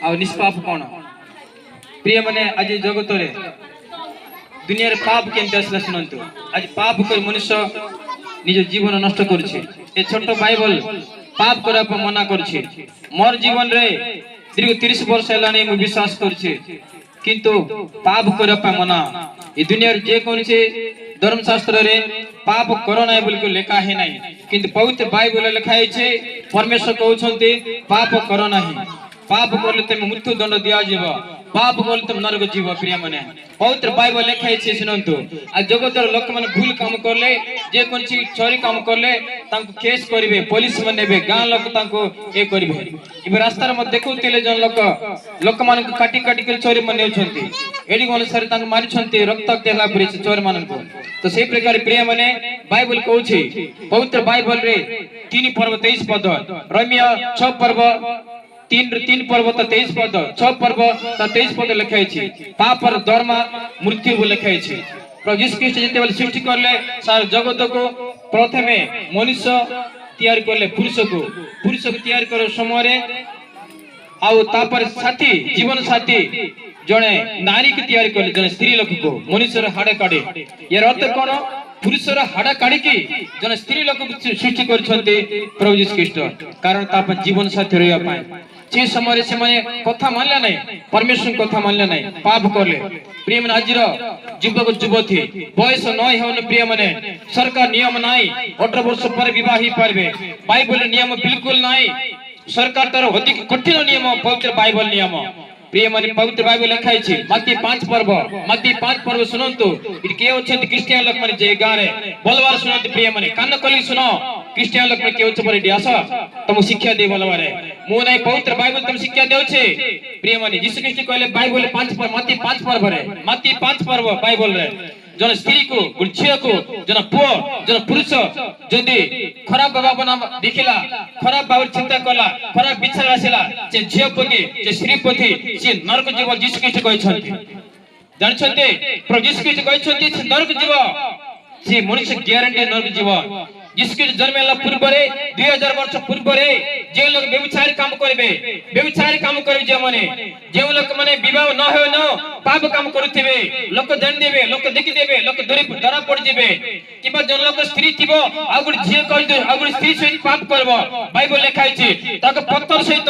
आ निष्पाप कौन प्रिय माने आज जगत रे दुनिया रे पाप केनते असला सुनंतु आज पाप कर मनुष्य निज जीवन नष्ट करछे ए छोटो बाइबल पाप करा पर मना करछे मोर जीवन रे दीर्घ 30 वर्ष हेलानी मु विश्वास करछे किंतु पाप करा पर मना ए दुनिया रे जे कोन छे धर्मशास्त्र रे पाप करो ना बोल के लिखा है नहीं किंतु पवित्र बाइबल लिखा है परमेश्वर कहउछन्ते पाप करो नहीं पाप करले तुम मृत्यु दंड दिया जीव पाप करले तुम नरक जीव प्रिय माने पवित्र बाइबल लिखा है सुनंतु आ जगतर लोक माने भूल काम करले जे कोन ची चोरी काम करले तांको केस करिवे पुलिस माने नेबे गां लोक तांको ए करिवे इबे रास्ता रे म देखुतिले जन लोक मान को काटी काटी के चोरी माने छन्ती एडी अनुसार तांको मारि छन्ती रक्त तेला पुरी चोर मान को तो से प्रकार प्रिय माने बाइबल कहउछि पवित्र बाइबल रे 3 पर्व 23 पद रोमियो 6 पर्व 3 पर्व 23 पद 6 पर्व 23 पद लिखाई छी पाप और धर्म मृत्यु लिखाई छी प्रभु यीशु ख्रीष्ट जते बेले सृष्टि करले सारा जगत को प्रथमे मनुष्य तैयार करले पुरुष को तैयार कर समय रे आउ तापर साथी जीवन साथी जने नारी के तैयार करले जने स्त्री लोक को मनुष्य रे हाडे काडे यार अर्थ कोन पुरुषर हाडा काढ़ी की जन स्त्री लोक सृष्टि करछन्ते प्रभु यीशु ख्रीष्ट कारण ताप जीवन साथी रहया पाए जे समय से माने कथा मानले नै परमेश्वर कथा मानले नै पाप करले प्रिय मन आजिर युवक युवती बयस नय होन प्रिय माने सरकार नियम नाही 18 वर्ष पर विवाह ही पारबे बाइबल नियम बिल्कुल नाही सरकार तर अधिक कठिन नियम पवित्र बाइबल नियम प्रिय माने पवित्र बाइबल लिखाई छी मत्ती 5 पर्व सुनंतु इट के होछन्ति क्रिश्चियन लोक माने जे गारे बोलवार सुनंतु प्रिय माने कान कली सुनो क्रिश्चियन लोक माने के होछ परे दियास तुम शिक्षा दे बोलवारे मु नै पवित्र बाइबल तुम शिक्षा देउ छे प्रिय माने यीशु ख्रीष्ट कहले बाइबल 5 पर्व मत्ती 5 पर्व बाइबल रे जन स्त्री को झियो को जन पुओ जन पुरुष जदि खराब भावना देखिला खराब भाव चिंता कला खराब विचार आसिला जे झियो प्रति जे स्त्री प्रति से नरक जीव यीशु ख्रीष्ट कहछन्ति जानछन्ते प्रभु यीशु ख्रीष्ट कहछन्ति से नरक जीव से मनुष्य ग्यारंटी नरक जीव यीशु ख्रीष्ट जन्मेला पूर्व रे 2000 वर्ष पूर्व रे जे लोग व्यभिचारी काम करबे जे लोग माने विवाह न हो न पाप काम करूथिबे लोक जान देबे लोक देखि देबे लोक धरा पड़ जेबे किबा जन लोक स्त्री थिबो आ गुड झियो कहि दे आ गुड स्त्री सहित पाप करबो बाइबल लिखाई छी ताके पत्थर सहित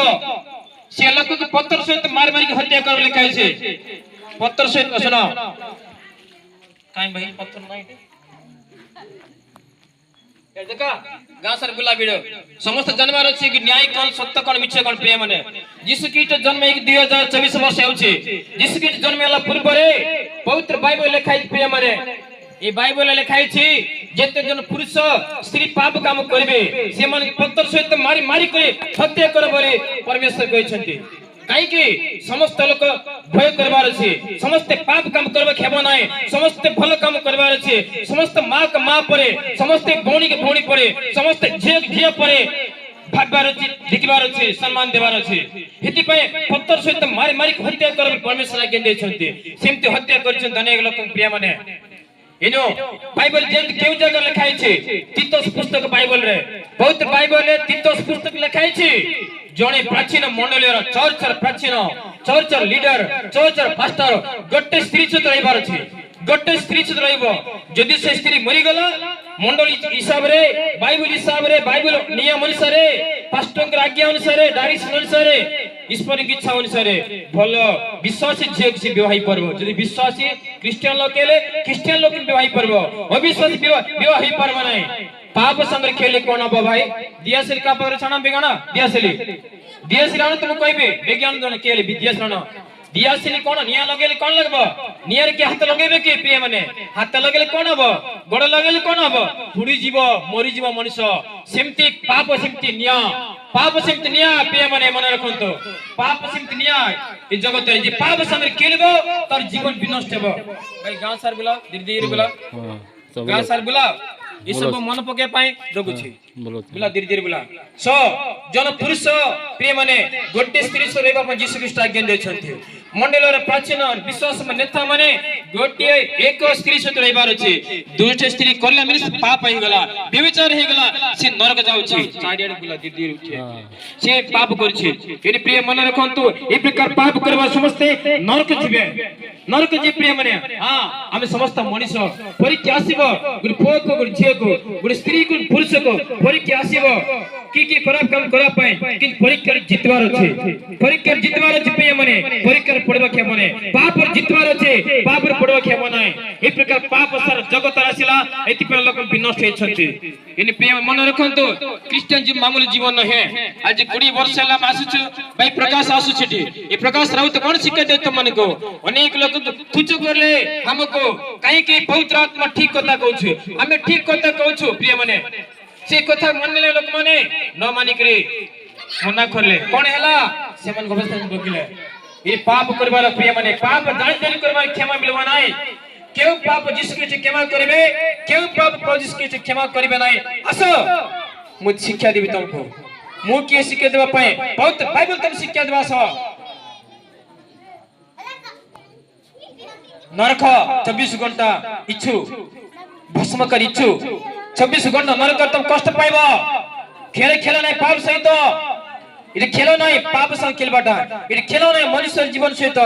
से लोक के पत्थर सहित मार मार के हत्या कर लिखाई छी पत्थर सहित सुनो काई भाई पत्थर नाही देखा गासर गुला भिडियो समस्त जन्म अछि कि न्याय कोन सत्य कोन मिछ कोन प्रेम ने यीशु ख्रीष्ट जन्म 2024 वर्ष होछि यीशु ख्रीष्ट जन्मेला पूर्व रे पवित्र बाइबल लिखाई प्रेम रे ए बाइबल लिखाई छी जेते जन पुरुष स्त्री पाप काम करबे से मन पत्थर सहित मारी मारी करे हत्या करबरे परमेश्वर कहछन्ति काई कि समस्त लोक भय करबार अछि समस्त पाप काम करबे खेबो नाही समस्त भल काम करबार अछि समस्त मां के मां परे समस्त भौणी के भौणी परे समस्त झियो परे भागबार अछि देखिबार अछि सम्मान देबार अछि हेति पे पत्थर सहित मारी मारी हत्या करबे परमेश्वर आज्ञा दैछन्ति सेमति हत्या करछन अनेक लोक प्रिय माने इनो बाइबल जेत केउ जगह लिखाई छै तीतोस पुस्तक बाइबल रे पवित्र बाइबल रे तीतोस पुस्तक लिखाई छै जने प्राचीन मंडलीर चर्चर लीडर चर्चर पास्टर गोटे स्त्री छत रहिबार छै गोटे स्त्री छत रहइबो जदि से स्त्री मरि गेला मंडली हिसाब रे बाइबल नियम अनुसार पास्टर के आज्ञा अनुसार डायरेक्शन अनुसार ईश्वर की इच्छा अनुसार भलो विश्वासी झियो से विवाह परबो जदि विश्वासी क्रिश्चियन लोक केले क्रिश्चियन लोक विवाह परबो अविश्वासी विवाह ही परबो नै पाप संग खेले कोन अब भाई दियासिल का पर छना बिगाना दियासिल आन तुम कहबे विज्ञान जन केले दियासिल दियासिल कोन निया लगेले कोन लगबो नियर के हाथ लगेबे के प्रिय माने हाथ लगेले कोन हबो गोड़ लगेले कोन हबो फुडी जीव मरि जीव मनुष्य सेमति पाप सेमति निया प्रिय माने मन रखंतो पाप सेमति निया ए जगत रे जे पाप संग खेलबो तर जीवन विनष्ट हेबो भाई गांव सर बुला धीरे बुला गांव सर बुला ये सब मन पके पाए जगु छी बुला धीरे बुला सो जन पुरुष प्रिय माने गोटे स्त्री से रहबा यीशु ख्रीष्ट आज्ञा दै छथि मंडल रे प्राचीन विश्वास में नेता माने गोटे एक स्त्री सहित रहिबार अछि दुईटा स्त्री करला मिस पाप हो गला व्यभिचार हो गला से नरक जाउछि चारियाड बुला दीदी उठे से पाप करछि एनि प्रिय मन रखंतु ए प्रकार पाप करबा समस्ते नरक जिबे नरक जे प्रिय माने हां आमे समस्त मनुष्य परीक्षा आसीबो गुड पुओ को गुड झियो को गुड स्त्री को पुरुष को परीक्षा आसीबो की खराब काम करा पाए कि परीक्षा जितवार अछि परीक्षा जितवार अछि प्रिय माने परीक्षा पड़बा के माने पाप पर जितवार अछि पाप पर पड़बा के माने ए प्रकार पाप सर जगत आसिला एति पर लोक विनष्ट हे छथि इन प्रिय मन रखंतु क्रिश्चियन जी मामूली जीवन न है आज 20 वर्ष ला आसुछु भाई प्रकाश आसुछिटी ए प्रकाश राउत कोन शिक्षा दे त मन को अनेक लोक तुच्छ करले हमको काहे कि पवित्र आत्मा ठीक कथा कहछु हमें ठीक कथा कहछु प्रिय माने से कथा मानले लोक माने न मानिक रे मना करले कोन हैला से मन अवस्था बकिले ये पाप करबार प्रिय माने पाप जानि जानि करबार क्षमा मिलबा नाही केउ पाप जिसके क्षमा करबे केउ पाप जिसके क्षमा करबे नाही असो मु शिक्षा देबी तुमको मु के शिक्षा देबा पाए बहुत बाइबल तुम शिक्षा देबा सो नरक 24 घंटा इच्छु भस्म कर इच्छु 26 घंटा नरक तुम कष्ट पाइबो खेल नहीं पाप सहित इधर खेलो नहीं पाप संग खेलबाटा इधर खेलो नहीं मनुष्य जीवन सहित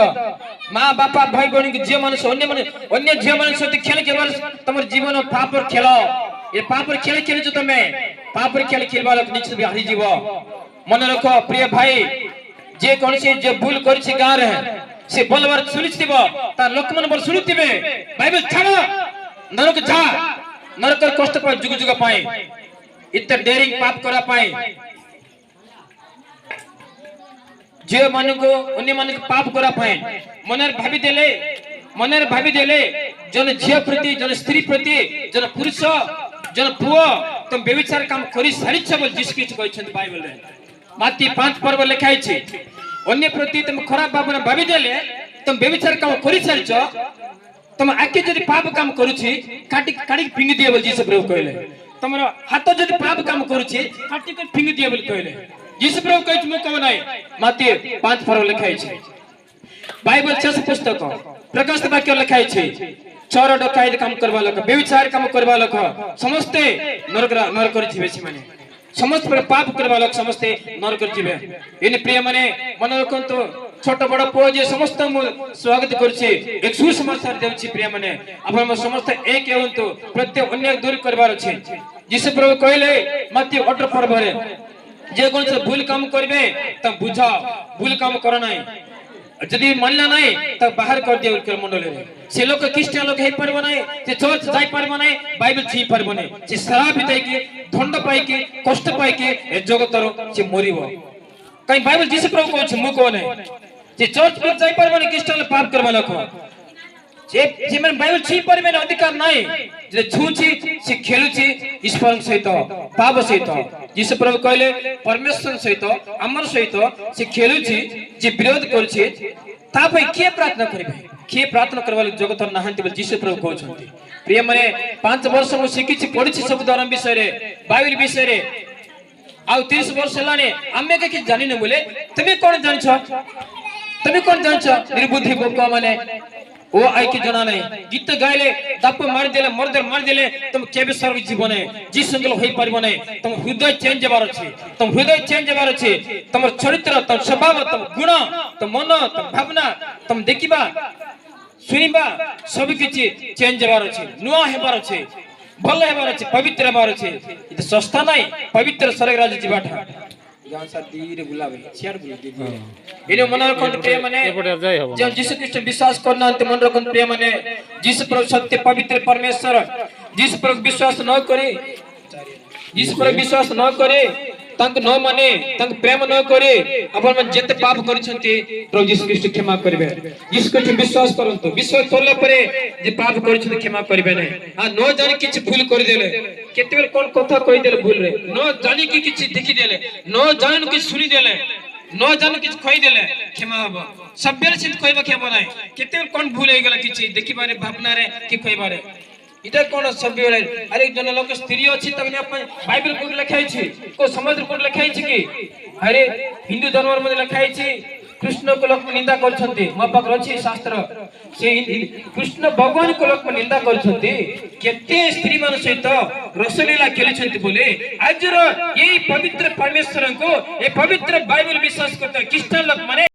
मां बापा भाई बहन के जीव मनुष्य अन्य जीव मनुष्य सहित खेल केवल तमर जीवन पाप पर खेलो ये पाप पर खेल खेल जो तमे पाप पर खेल खेलबा लोक निश्चित भी हारी जीव मन रखो प्रिय भाई जे कोन से जे भूल करछि गां रे से बोलबार सुनिथिबो ता लोक मन बर सुनिथिबे बाइबल छाड़ो नरक जा नरक कष्ट पाए जुग जुग पाए इतना डेरिंग पाप करा पाए जे मन को अन्य मन को पाप करा पाए मनर भाबी देले जन झिया प्रति जन स्त्री प्रति जन पुरुष जन पुओ तुम व्यभिचार काम करि सारिछ बोल जिस किछ कहछन बाइबल रे माती 5 पर्व लिखाइ छै अन्य प्रति तुम खराब भावना भाबी देले तुम व्यभिचार काम करि सारिछ तुम आके जदि पाप काम करूछि काटी फिंगी दिए बोल जीसस प्रभु कहले तमरो हाथ जदि पाप काम करूछि काटी के फिंगी दिए बोल कहले जीसस प्रभु कहै मु कहब नै माती 5 पर्व लिखाइ छै बाइबल 6 पुस्तक प्रकाश वाक्य लिखाइ छै चोर डकायत काम करबा लोक व्यभिचार काम करबा लोक समस्त नरक जिवे छै माने समस्त पर पाप करबा लोक समस्त नरक जिवे इन प्रिय माने मन रखंतु छोट बड़ पो जे समस्त स्वागत करछि एक सुसमाचार देउछि प्रिय माने आपण समस्त एक हेउंतु प्रत्येक अन्य दूर करबार छै जिस प्रभु कहले मत्ती 18 पर्व रे जे कोन से भूल काम करबे त बुझा भूल काम कर नाही जदि मानला नाही त बाहर कर दियो कर मंडल रे से लोक क्रिश्चियन लोक हे परबो नाही से चर्च जाय परबो नाही बाइबल छी परबो नाही से शराब पितै की दंड पाई की कष्ट पाई की ए जगतर से मरिबो कई बाइबल जिस प्रभु कहछ मु को नाही जे चर्च पर जाय परबो नाही क्रिश्चियन पाप करबा लोक जे मन बाइबल छी परबे न अधिकार नाही जे छूछि से खेलुछि ईश्वर सहित पाप सहित जिस प्रभु कहले परमेश्वर सहित अमर सहित से खेलुछि जे विरोध करछि तापै के प्रार्थना करबे के प्रार्थना करबा जगत नाहंती बोल जिस प्रभु कहछन्ती प्रिय माने 5 वर्ष मु शिखिछि पढिछि सब धर्म विषय रे बाइबल विषय रे आ 30 वर्ष लाने आमे के जानि न बोले तुमे कोन जानछ तुमे कोन जानछ निर्बुद्धि बोका माने ओ आई के जना नहीं गीत गाइले दप मार देले तुम केबे सर्व जीवन है जी संगल होई परबो नहीं तुम हृदय चेंज हेबार अछि तुम हृदय चेंज हेबार अछि तुम चरित्र तुम स्वभाव तुम गुण तुम मन तुम भावना तुम देखिबा सुनिबा सब किछि चेंज हेबार अछि नुआ हेबार अछि भल हेबार अछि पवित्र हेबार अछि इ सस्ता नहीं पवित्र स्वर्ग राज्य जीवाठा गांव सा धीरे बुलावे शेयर बुला दे इने मन रखन प्रिय माने जे यीशु ख्रीष्ट विश्वास करना अंत मन रखन प्रिय माने यीशु प्रभु सत्य पवित्र परमेश्वर यीशु प्रभु विश्वास न करे यीशु प्रभु विश्वास न करे तंक न माने तंक प्रेम न करे अपन मन जते पाप करिसंती प्रभु यीशु ख्रीष्ट क्षमा करबे यीशु ख्रीष्ट विश्वास करंतु विश्वास करला परे जे पाप करिसंती क्षमा करबे नै आ न जानि किछ भूल कर देले केते बेर कोन कथा कहि देले भूल रे न जानि कि किछ देखि देले न जानि कि सुनि देले न जानि किछ कहि देले क्षमा हबो सब बेर सित कहबा क्षमा नै केते बेर कोन भूल हे गेला किछ देखि बारे भावना रे कि कहबा रे इधर कोन सब बेर अरे जन लोक स्त्री अछि तने अपन बाइबल को लिखाइ छै को समाज को लिखाइ छै कि अरे हिंदू धर्म में लिखाइ छै कृष्ण को लोक निंदा करछंती मो पाखर अछि शास्त्र से कृष्ण भगवान को लोक निंदा करछंती केते स्त्री मान सहित रसलीला खेलिछंती बोले आज रो एई पवित्र परमेश्वर को ए पवित्र बाइबल विश्वास करता क्रिश्चियन लोक माने